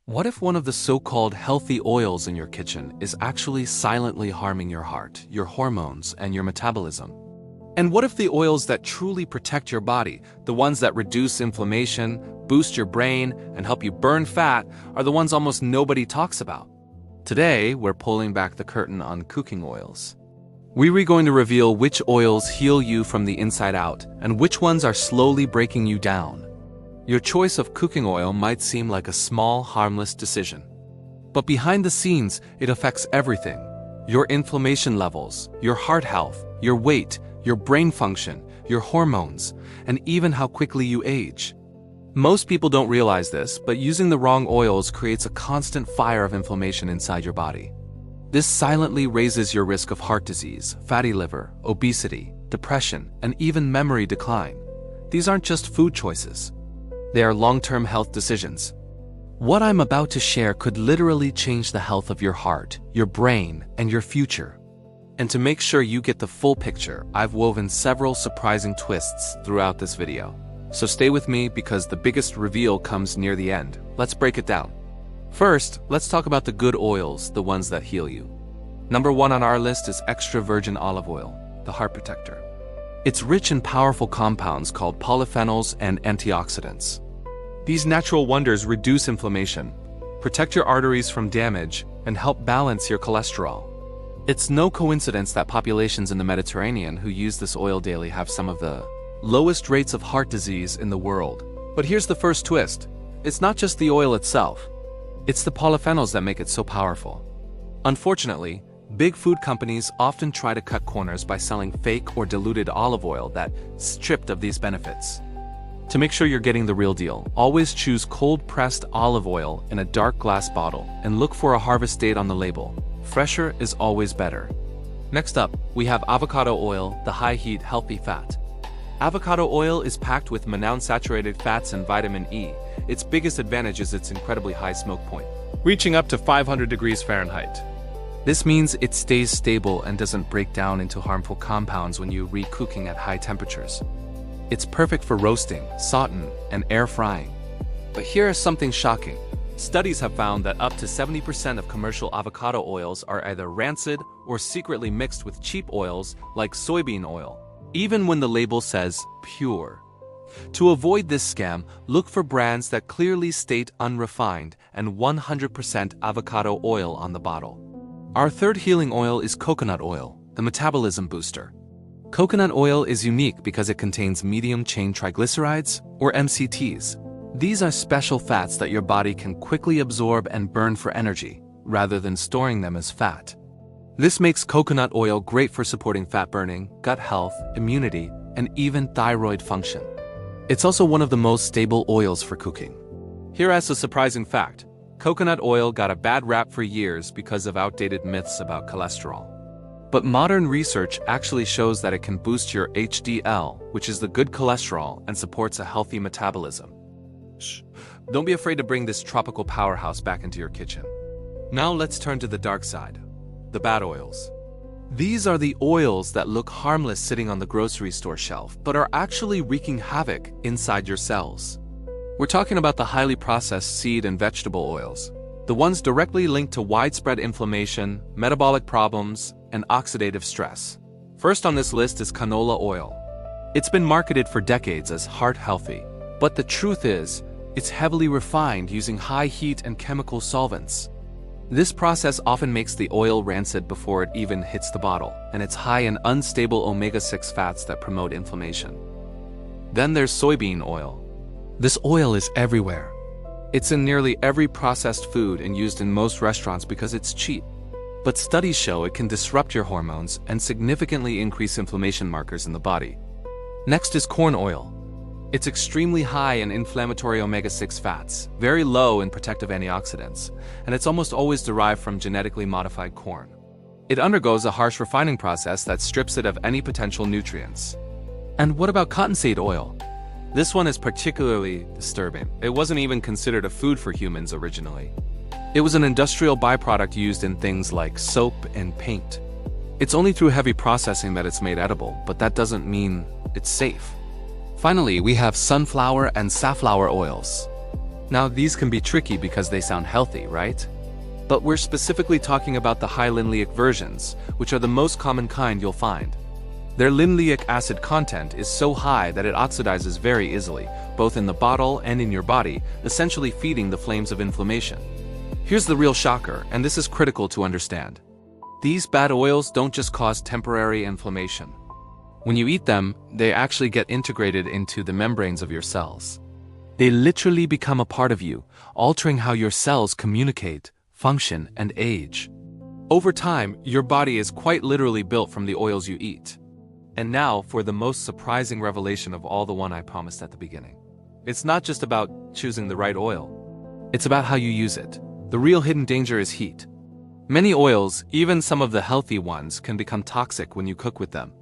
What if one of the so-called healthy oils in your kitchen is actually silently harming your heart, your hormones, and your metabolism? And what if the oils that truly protect your body, the ones that reduce inflammation, boost your brain, and help you burn fat, are the ones almost nobody talks about? Today, we're pulling back the curtain on cooking oils. We're going to reveal which oils heal you from the inside out, and which ones are slowly breaking you down. Your choice of cooking oil might seem like a small, harmless decision. But behind the scenes, it affects everything. Your inflammation levels, your heart health, your weight, your brain function, your hormones, and even how quickly you age. Most people don't realize this, but using the wrong oils creates a constant fire of inflammation inside your body. This silently raises your risk of heart disease, fatty liver, obesity, depression, and even memory decline. These aren't just food choices. They are long-term health decisions. What I'm about to share could literally change the health of your heart, your brain, and your future. And to make sure you get the full picture, I've woven several surprising twists throughout this video. So stay with me because the biggest reveal comes near the end. Let's break it down. First, let's talk about the good oils, the ones that heal you. Number 1 on our list is extra virgin olive oil, the heart protector. It's rich in powerful compounds called polyphenols and antioxidants. These natural wonders reduce inflammation, protect your arteries from damage, and help balance your cholesterol. It's no coincidence that populations in the Mediterranean who use this oil daily have some of the lowest rates of heart disease in the world. But here's the first twist. It's not just the oil itself. It's the polyphenols that make it so powerful. Unfortunately, big food companies often try to cut corners by selling fake or diluted olive oil that's stripped of these benefits. To make sure you're getting the real deal, always choose cold-pressed olive oil in a dark glass bottle and look for a harvest date on the label. Fresher is always better. Next up, we have avocado oil, the high-heat healthy fat. Avocado oil is packed with monounsaturated fats and vitamin E. Its biggest advantage is its incredibly high smoke point, reaching up to 500 degrees Fahrenheit. This means it stays stable and doesn't break down into harmful compounds when you re-cooking at high temperatures. It's perfect for roasting, sauteing, and air frying. But here is something shocking. Studies have found that up to 70% of commercial avocado oils are either rancid or secretly mixed with cheap oils like soybean oil, even when the label says pure. To avoid this scam, look for brands that clearly state unrefined and 100% avocado oil on the bottle. Our third healing oil is coconut oil, the metabolism booster. Coconut oil is unique because it contains medium-chain triglycerides, or MCTs. These are special fats that your body can quickly absorb and burn for energy, rather than storing them as fat. This makes coconut oil great for supporting fat burning, gut health, immunity, and even thyroid function. It's also one of the most stable oils for cooking. Here's a surprising fact. Coconut oil got a bad rap for years because of outdated myths about cholesterol. But modern research actually shows that it can boost your HDL, which is the good cholesterol, and supports a healthy metabolism. Shh, don't be afraid to bring this tropical powerhouse back into your kitchen. Now let's turn to the dark side, the bad oils. These are the oils that look harmless sitting on the grocery store shelf, but are actually wreaking havoc inside your cells. We're talking about the highly processed seed and vegetable oils, the ones directly linked to widespread inflammation, metabolic problems, and oxidative stress. First on this list is canola oil. It's been marketed for decades as heart healthy, but the truth is, it's heavily refined using high heat and chemical solvents. This process often makes the oil rancid before it even hits the bottle, and it's high in unstable omega-6 fats that promote inflammation. Then there's soybean oil. This oil is everywhere. It's in nearly every processed food and used in most restaurants because it's cheap. But studies show it can disrupt your hormones and significantly increase inflammation markers in the body. Next is corn oil. It's extremely high in inflammatory omega-6 fats, very low in protective antioxidants, and it's almost always derived from genetically modified corn. It undergoes a harsh refining process that strips it of any potential nutrients. And what about cottonseed oil? This one is particularly disturbing. It wasn't even considered a food for humans originally. It was an industrial byproduct used in things like soap and paint. It's only through heavy processing that it's made edible, but that doesn't mean it's safe. Finally, we have sunflower and safflower oils. Now, these can be tricky because they sound healthy, right? But we're specifically talking about the high linoleic versions, which are the most common kind you'll find. Their linoleic acid content is so high that it oxidizes very easily, both in the bottle and in your body, essentially feeding the flames of inflammation. Here's the real shocker, and this is critical to understand. These bad oils don't just cause temporary inflammation. When you eat them, they actually get integrated into the membranes of your cells. They literally become a part of you, altering how your cells communicate, function, and age. Over time, your body is quite literally built from the oils you eat. And now for the most surprising revelation of all, the one I promised at the beginning. It's not just about choosing the right oil. It's about how you use it. The real hidden danger is heat. Many oils, even some of the healthy ones, can become toxic when you cook with them.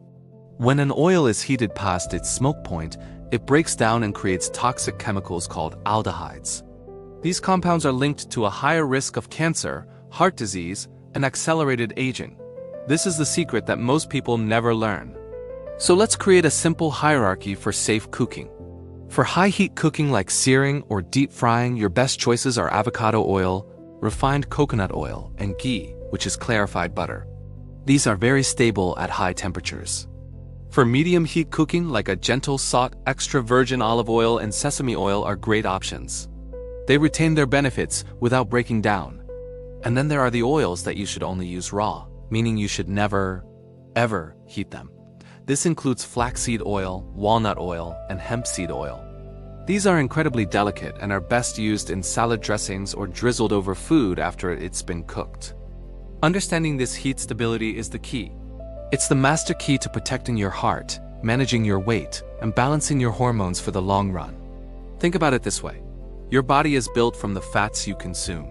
When an oil is heated past its smoke point, it breaks down and creates toxic chemicals called aldehydes. These compounds are linked to a higher risk of cancer, heart disease, and accelerated aging. This is the secret that most people never learn. So let's create a simple hierarchy for safe cooking. For high-heat cooking like searing or deep frying, your best choices are avocado oil, refined coconut oil, and ghee, which is clarified butter. These are very stable at high temperatures. For medium-heat cooking, like a gentle salt, extra virgin olive oil and sesame oil are great options. They retain their benefits without breaking down. And then there are the oils that you should only use raw, meaning you should never, ever heat them. This includes flaxseed oil, walnut oil, and hemp seed oil. These are incredibly delicate and are best used in salad dressings or drizzled over food after it's been cooked. Understanding this heat stability is the key. It's the master key to protecting your heart, managing your weight, and balancing your hormones for the long run. Think about it this way. Your body is built from the fats you consume.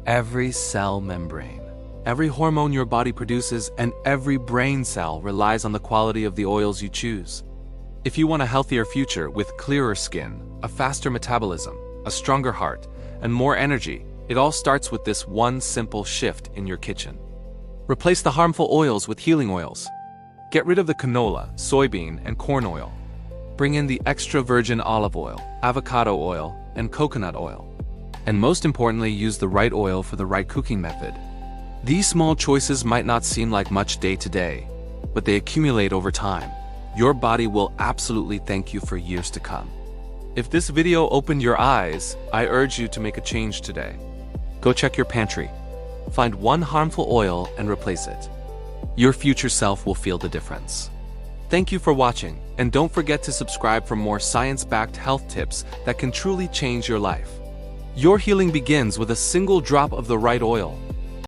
Every cell membrane, every hormone your body produces, and every brain cell relies on the quality of the oils you choose. If you want a healthier future with clearer skin, a faster metabolism, a stronger heart, and more energy, it all starts with this one simple shift in your kitchen. Replace the harmful oils with healing oils. Get rid of the canola, soybean, and corn oil. Bring in the extra virgin olive oil, avocado oil, and coconut oil. And most importantly, use the right oil for the right cooking method. These small choices might not seem like much day to day, but they accumulate over time. Your body will absolutely thank you for years to come. If this video opened your eyes, I urge you to make a change today. Go check your pantry. Find one harmful oil and replace it. Your future self will feel the difference. Thank you for watching, and don't forget to subscribe for more science-backed health tips that can truly change your life. Your healing begins with a single drop of the right oil.